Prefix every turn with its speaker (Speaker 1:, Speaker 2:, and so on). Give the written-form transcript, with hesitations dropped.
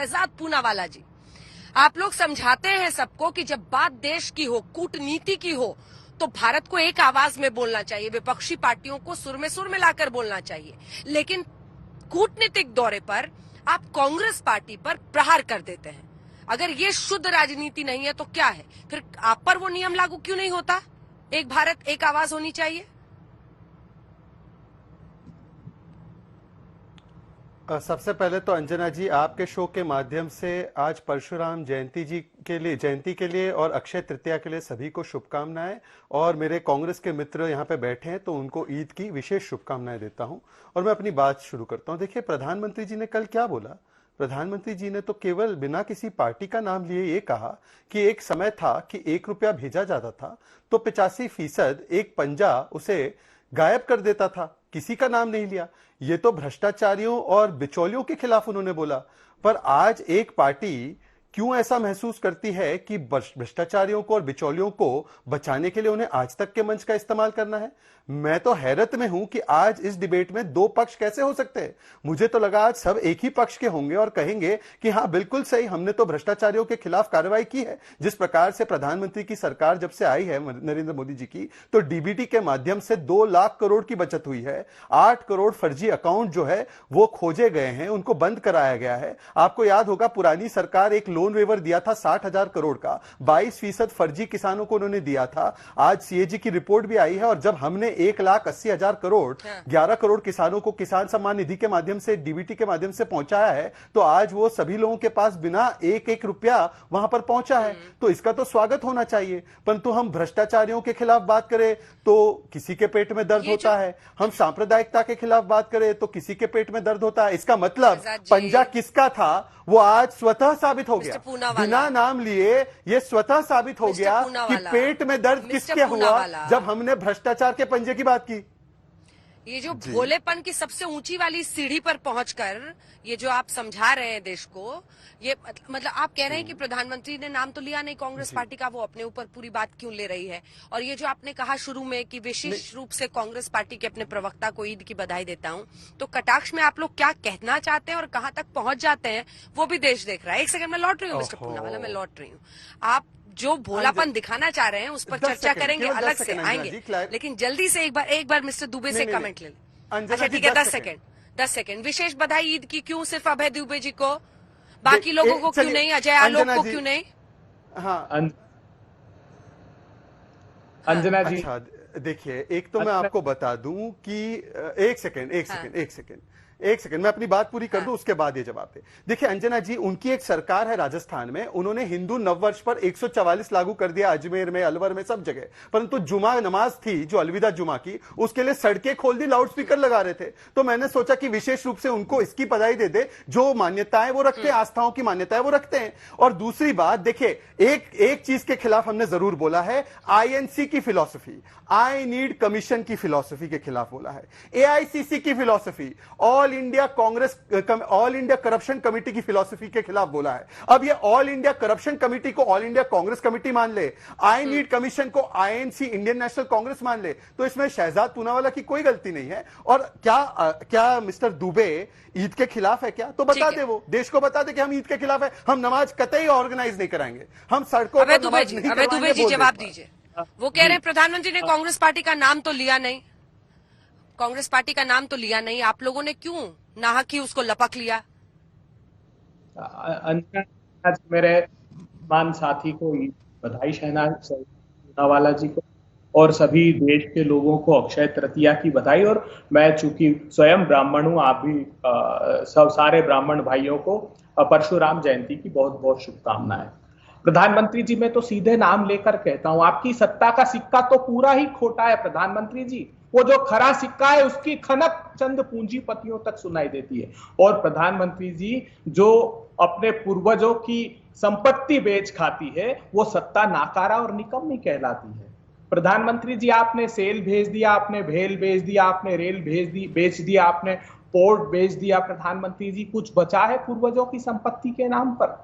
Speaker 1: शहजाद पूनावाला जी, आप लोग समझाते हैं सबको कि जब बात देश की हो, कूटनीति की हो, तो भारत को एक आवाज में बोलना चाहिए, विपक्षी पार्टियों को सुर में लाकर बोलना चाहिए। लेकिन कूटनीतिक दौरे पर आप कांग्रेस पार्टी पर प्रहार कर देते हैं। अगर ये शुद्ध राजनीति नहीं है तो क्या है? फिर आप पर वो नियम लागू क्यों नहीं होता? एक भारत एक आवाज होनी चाहिए।
Speaker 2: सबसे पहले तो अंजना जी, आपके शो के माध्यम से आज परशुराम जयंती के लिए और अक्षय तृतीया के लिए सभी को शुभकामनाएं, और मेरे कांग्रेस के मित्र यहाँ पे बैठे हैं तो उनको ईद की विशेष शुभकामनाएं देता हूं। और मैं अपनी बात शुरू करता हूं। देखिए, प्रधानमंत्री जी ने कल क्या बोला? प्रधानमंत्री जी ने तो केवल बिना किसी पार्टी का नाम लिए ये कहा कि एक समय था कि 1 रुपया भेजा जाता था तो 85% एक पंजा उसे गायब कर देता था, किसी का नाम नहीं लिया। ये तो भ्रष्टाचारियों और बिचौलियों के खिलाफ उन्होंने बोला। पर आज एक पार्टी क्यों ऐसा महसूस करती है कि भ्रष्टाचारियों को और बिचौलियों को बचाने के लिए उन्हें आज तक के मंच का इस्तेमाल करना है? मैं तो हैरत में हूं कि आज इस डिबेट में दो पक्ष कैसे हो सकते हैं। मुझे तो लगा आज सब एक ही पक्ष के होंगे और कहेंगे कि हाँ बिल्कुल सही, हमने तो भ्रष्टाचारियों के खिलाफ कार्रवाई की है। जिस प्रकार से प्रधानमंत्री की सरकार जब से आई है नरेंद्र मोदी जी की, तो डीबीटी के माध्यम से 2 लाख करोड़ की बचत हुई है। 8 करोड़ फर्जी अकाउंट जो है वो खोजे गए हैं, उनको बंद कराया गया है। आपको याद होगा पुरानी सरकार एक लोन वेवर दिया था 60,000 करोड़ का, 22% फर्जी किसानों को उन्होंने दिया था। आज सीएजी की रिपोर्ट भी आई है, और जब हमने 1,80,000 करोड़ 11 करोड़ किसानों को किसान सम्मान निधि के माध्यम से, डीबीटी के माध्यम से पहुंचाया है, तो आज वो सभी लोगों के पास बिना एक रुपया वहां पर पहुंचा है। तो इसका तो स्वागत होना चाहिए। परंतु हम भ्रष्टाचारियों के खिलाफ बात करें तो किसी के पेट में दर्द होता है, हम सांप्रदायिकता के खिलाफ बात करें तो किसी के पेट में दर्द होता है। इसका मतलब पंजा किसका था वो आज स्वतः साबित हो गया, बिना नाम लिए ये स्वतः साबित हो गया कि पेट में दर्द किसके हुआ जब हमने भ्रष्टाचार के पंजे की बात की।
Speaker 1: ये जो भोलेपन की सबसे ऊंची वाली सीढ़ी पर पहुंचकर ये जो आप समझा रहे हैं देश को, ये मतलब आप कह रहे हैं कि प्रधानमंत्री ने नाम तो लिया नहीं कांग्रेस पार्टी का, वो अपने ऊपर पूरी बात क्यों ले रही है? और ये जो आपने कहा शुरू में कि विशेष रूप से कांग्रेस पार्टी के अपने प्रवक्ता को ईद की बधाई देता हूं, तो कटाक्ष में आप लोग क्या कहना चाहते हैं और कहां तक पहुंच जाते हैं वो भी देश देख रहा है। एक सेकंड में लौट रही हूँ मिस्टर पूनावाला, मैं लौट रही हूँ। आप जो भोलापन दिखाना चाह रहे हैं उस पर चर्चा करेंगे, अलग से आएंगे, लेकिन जल्दी से एक बार मिस्टर दुबे से कमेंट ले लें। अच्छा ठीक है, 10 सेकंड। विशेष बधाई ईद की क्यों सिर्फ अभय दुबे जी को, बाकी लोगों को क्यों नहीं? अजय आलोक को क्यों नहीं?
Speaker 2: हाँ
Speaker 3: अंजना जी,
Speaker 2: अच्छा देखिए, एक तो मैं आपको बता दूं कि एक सेकंड मैं अपनी बात पूरी कर दूं, उसके बाद ये जवाब दे। देखिए अंजना जी, उनकी एक सरकार है राजस्थान में, उन्होंने हिंदू नववर्ष पर 144 लागू कर दिया, अजमेर में, अलवर में, सब जगह। परंतु जुमा नमाज थी जो अलविदा जुमा की, उसके लिए सड़कें खोल दी, लाउड स्पीकर लगा रहे थे। तो मैंने सोचा कि विशेष रूप से उनको इसकी बधाई दे दे, जो मान्यताएं वो रखते हैं, आस्थाओं की मान्यताएं वो रखते हैं। और दूसरी बात देखिए, एक चीज के खिलाफ हमने जरूर बोला है, आईएनसी की फिलॉसफी, आई नीड कमीशन की फिलॉसफी के खिलाफ बोला है, एआईसीसी की philosophy, all India corruption committee की फिलॉसफी के खिलाफ बोला है। अब ये ऑल इंडिया करप्शन कमेटी को ऑल इंडिया कांग्रेस कमेटी मान ले, आई नीड कमीशन को आईएनसी इंडियन नेशनल कांग्रेस मान ले, तो इसमें शहजाद पूनावाला की कोई गलती नहीं है। और क्या मिस्टर दुबे ईद के खिलाफ है क्या? तो बता दे, वो देश को बता दे कि हम ईद के खिलाफ है, हम नमाज कतई ऑर्गेनाइज नहीं कराएंगे, हम सड़कों पर नमाज नहीं कराएंगे।
Speaker 1: दुबे जी जवाब दीजिए। वो कह रहे हैं प्रधानमंत्री ने कांग्रेस पार्टी का नाम तो लिया नहीं, कांग्रेस पार्टी का नाम तो लिया नहीं, आप लोगों ने क्यों नाहक ही उसको लपक लिया?
Speaker 3: मेरे मान साथी को बधाई, शहनाज पूनावाला जी को और सभी देश के लोगों को अक्षय तृतीया की बधाई। और मैं चूंकि स्वयं ब्राह्मण हूं, आप भी सब सारे ब्राह्मण भाइयों को परशुराम जयंती की बहुत बहुत शुभकामनाएं। प्रधानमंत्री जी, मैं तो सीधे नाम लेकर कहता हूं, आपकी सत्ता का सिक्का तो पूरा ही खोटा है प्रधानमंत्री जी। वो जो खरा सिक्का है उसकी खनक चंद पूंजीपतियों तक सुनाई देती है। और प्रधानमंत्री जी जो अपने पूर्वजों की संपत्ति बेच खाती है, वो सत्ता नाकारा और निकम्मी कहलाती है। प्रधानमंत्री जी, आपने सेल भेज दिया, आपने भेल भेज दिया, आपने रेल बेच दिया, आपने पोर्ट बेच दिया। प्रधानमंत्री जी, कुछ बचा है पूर्वजों की संपत्ति के नाम पर?